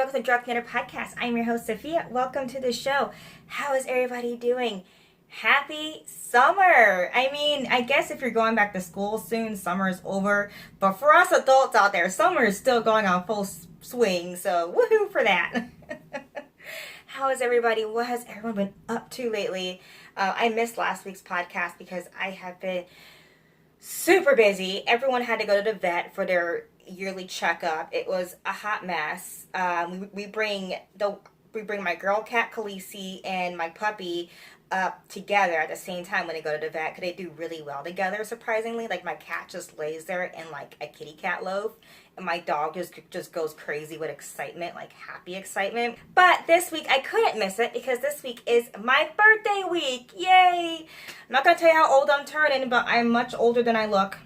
welcome to Drug Knitter Podcast. I'm your host, Sophia. Welcome to the show. How is everybody doing? Happy summer! I mean, I guess if you're going back to school soon, summer is over. But for us adults out there, summer is still going on full swing. So, woohoo for that! How is everybody? What has everyone been up to lately? I missed last week's podcast because I have been super busy. Everyone had to go to the vet for their yearly checkup. It was a hot mess. We bring my girl cat Khaleesi and my puppy up together at the same time when they go to the vet, because they do really well together, surprisingly. Like, my cat just lays there in like a kitty cat loaf, and my dog just goes crazy with excitement, like happy excitement. But this week I couldn't miss it because this week is my birthday week. Yay! I'm not gonna tell you how old I'm turning, but I'm much older than I look.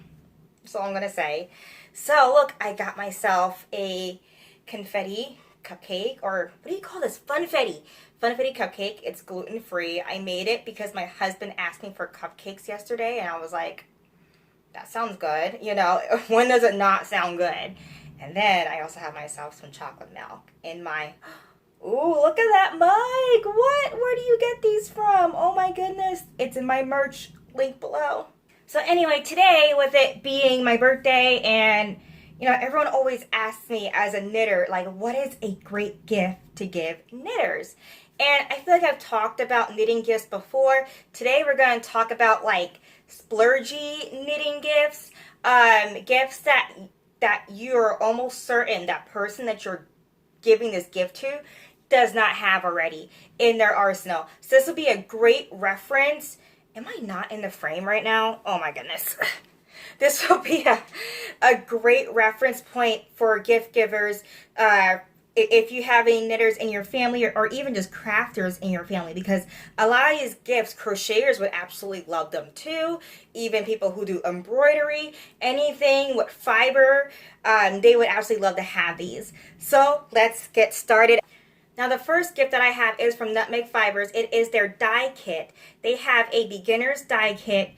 That's all I'm gonna say. So look, I got myself a confetti cupcake, or what do you call this? Funfetti cupcake. It's gluten-free. I made it because my husband asked me for cupcakes yesterday, and I was like, that sounds good. You know, when does it not sound good? And then I also have myself some chocolate milk in my, ooh, look at that mug. What? Where do you get these from? Oh my goodness. It's in my merch link below. So anyway, today, with it being my birthday, and you know, everyone always asks me as a knitter, like, what is a great gift to give knitters? And I feel like I've talked about knitting gifts before. Today we're going to talk about like splurgy knitting gifts, gifts that you're almost certain that person that you're giving this gift to does not have already in their arsenal. So this will be a great reference. Am I not in the frame right now? Oh my goodness. This will be a great reference point for gift givers, if you have any knitters in your family, or even just crafters in your family, because a lot of these gifts, crocheters would absolutely love them too. Even people who do embroidery, anything with fiber, they would absolutely love to have these. So let's get started. Now, the first gift that I have is from Nutmeg Fibers. It is their dye kit. They have a beginner's dye kit.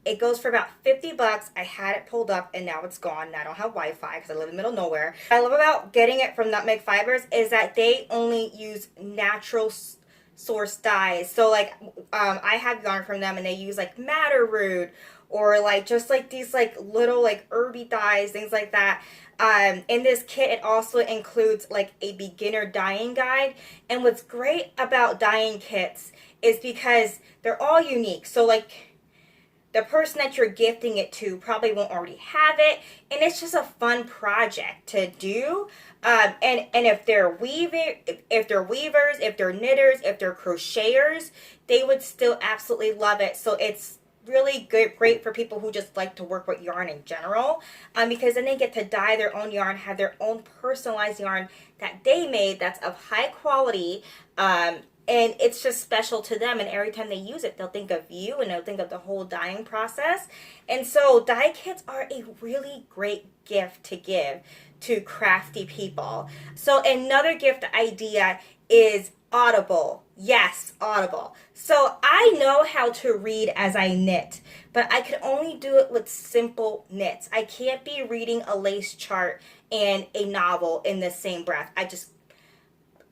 It goes for about 50 bucks. I had it pulled up and now it's gone. I don't have Wi-Fi because I live in the middle of nowhere. What I love about getting it from Nutmeg Fibers is that they only use natural source dyes. So like, I have yarn from them and they use like madder root, or like just like these like little like herby dyes, things like that. In this kit, it also includes like a beginner dyeing guide. And what's great about dyeing kits is because they're all unique. So like, the person that you're gifting it to probably won't already have it, and it's just a fun project to do. And if they're weavers, if they're knitters, if they're crocheters, they would still absolutely love it. So it's really great for people who just like to work with yarn in general, because then they get to dye their own yarn, have their own personalized yarn that they made that's of high quality. And it's just special to them, and every time they use it, they'll think of you, and they'll think of the whole dyeing process. And so dye kits are a really great gift to give to crafty people. So another gift idea is Audible. Yes, Audible. So I know how to read as I knit, but I could only do it with simple knits. I can't be reading a lace chart and a novel in the same breath.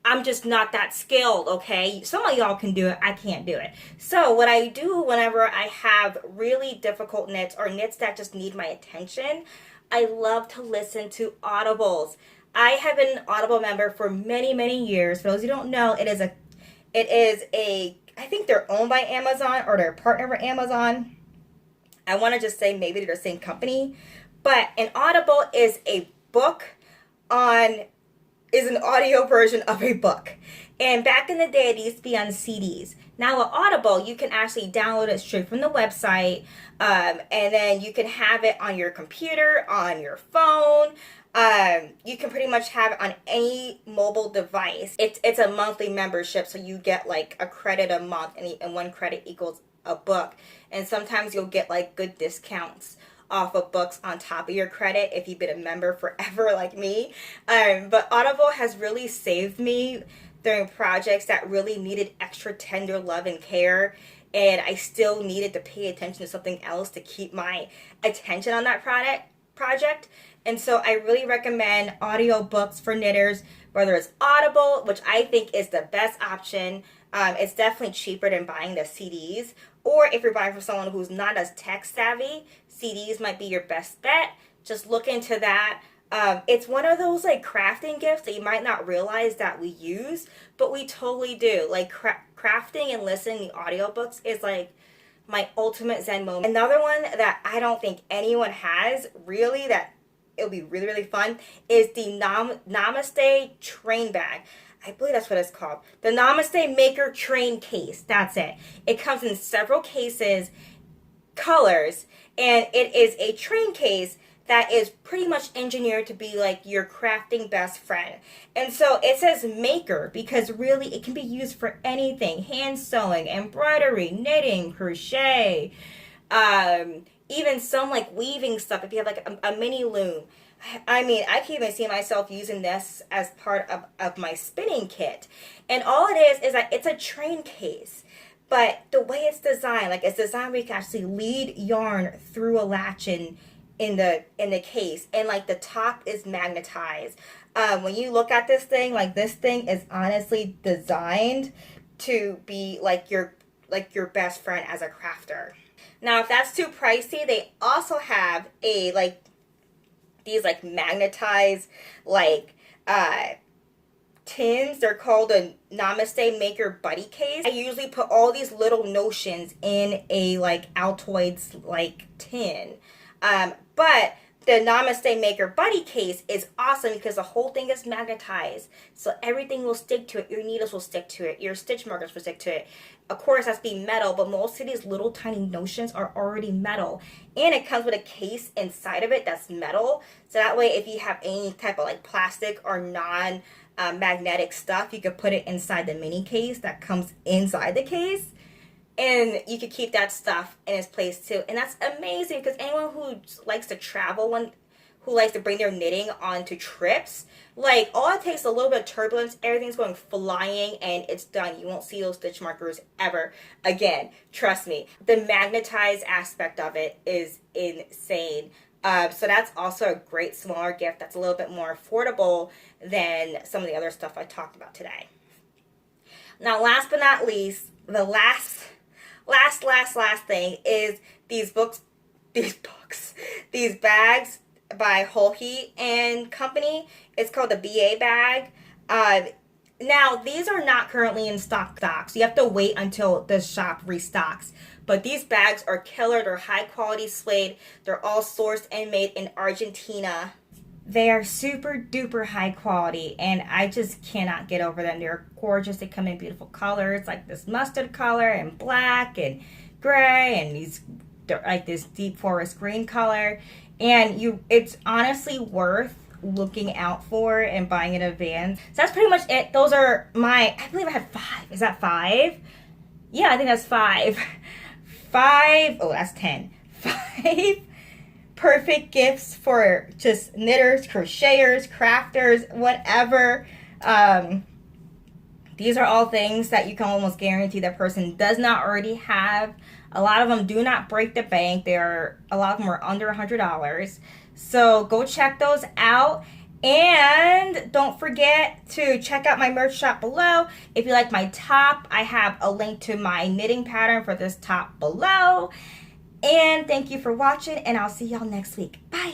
I'm just not that skilled, okay? Some of y'all can do it. I can't do it. So what I do whenever I have really difficult knits, or knits that just need my attention, I love to listen to Audibles. I have been an Audible member for many, many years. For those who don't know, it is a, I think they're owned by Amazon, or they're partnered with Amazon. I want to just say maybe they're the same company. But an Audible is a book is an audio version of a book. And back in the day, it used to be on CDs. Now with Audible, you can actually download it straight from the website, and then you can have it on your computer, on your phone. You can pretty much have it on any mobile device. It's a monthly membership, so you get like a credit a month, and 1 credit equals a book. And sometimes you'll get like good discounts off of books on top of your credit if you've been a member forever like me. But Audible has really saved me during projects that really needed extra tender love and care, and I still needed to pay attention to something else to keep my attention on that project. And so I really recommend audiobooks for knitters. whether it's Audible, which I think is the best option. It's definitely cheaper than buying the CDs. Or if you're buying from someone who's not as tech savvy, CDs might be your best bet. Just look into that. It's one of those like crafting gifts that you might not realize that we use, but we totally do. Like crafting and listening to audiobooks is like my ultimate Zen moment. Another one that I don't think anyone has really that it'll be really, really fun is the Namaste train bag. I believe that's what it's called. The Namaste Maker Train Case. That's it. It comes in several cases, colors, and it is a train case that is pretty much engineered to be like your crafting best friend. And so it says maker because really it can be used for anything. Hand sewing, embroidery, knitting, crochet, even some like weaving stuff if you have like a mini loom. I mean, I can even see myself using this as part of my spinning kit. And all it is that it's a train case. But the way it's designed, like it's designed where you can actually lead yarn through a latch in the case, and like the top is magnetized. When you look at this thing, like this thing is honestly designed to be like your best friend as a crafter. Now, if that's too pricey, they also have a like these like magnetized like tins. They're called a Namaste Maker Buddy Case. I usually put all these little notions in a like Altoids like tin. But the Namaste Maker Buddy Case is awesome because the whole thing is magnetized. So everything will stick to it. Your needles will stick to it. Your stitch markers will stick to it. Of course, that's being metal, but most of these little tiny notions are already metal. And it comes with a case inside of it that's metal. So that way, if you have any type of like plastic or non-magnetic stuff, you could put it inside the mini case that comes inside the case. And you could keep that stuff in its place too. And that's amazing because anyone who likes to travel, who likes to bring their knitting onto trips, like all it takes is a little bit of turbulence, everything's going flying and it's done. You won't see those stitch markers ever again. Trust me. The magnetized aspect of it is insane. So that's also a great smaller gift that's a little bit more affordable than some of the other stuff I talked about today. Now, last but not least, the last thing is these bags by Whole Heat and Company. It's called the BA bag. Now, these are not currently in stock. So you have to wait until the shop restocks. But these bags are killer. They're high quality suede. They're all sourced and made in Argentina. They are super duper high quality and I just cannot get over them. They're gorgeous. They come in beautiful colors like this mustard color and black and gray and they're like this deep forest green color. And it's honestly worth looking out for and buying in advance. So that's pretty much it. Those are I believe I had 5. Is that 5? Yeah, I think that's 5. 5. Oh, that's 10. 5 perfect gifts for just knitters, crocheters, crafters, whatever. These are all things that you can almost guarantee that person does not already have. A lot of them do not break the bank. A lot of them are under $100. So go check those out. And don't forget to check out my merch shop below. If you like my top, I have a link to my knitting pattern for this top below. And thank you for watching, and I'll see y'all next week. Bye.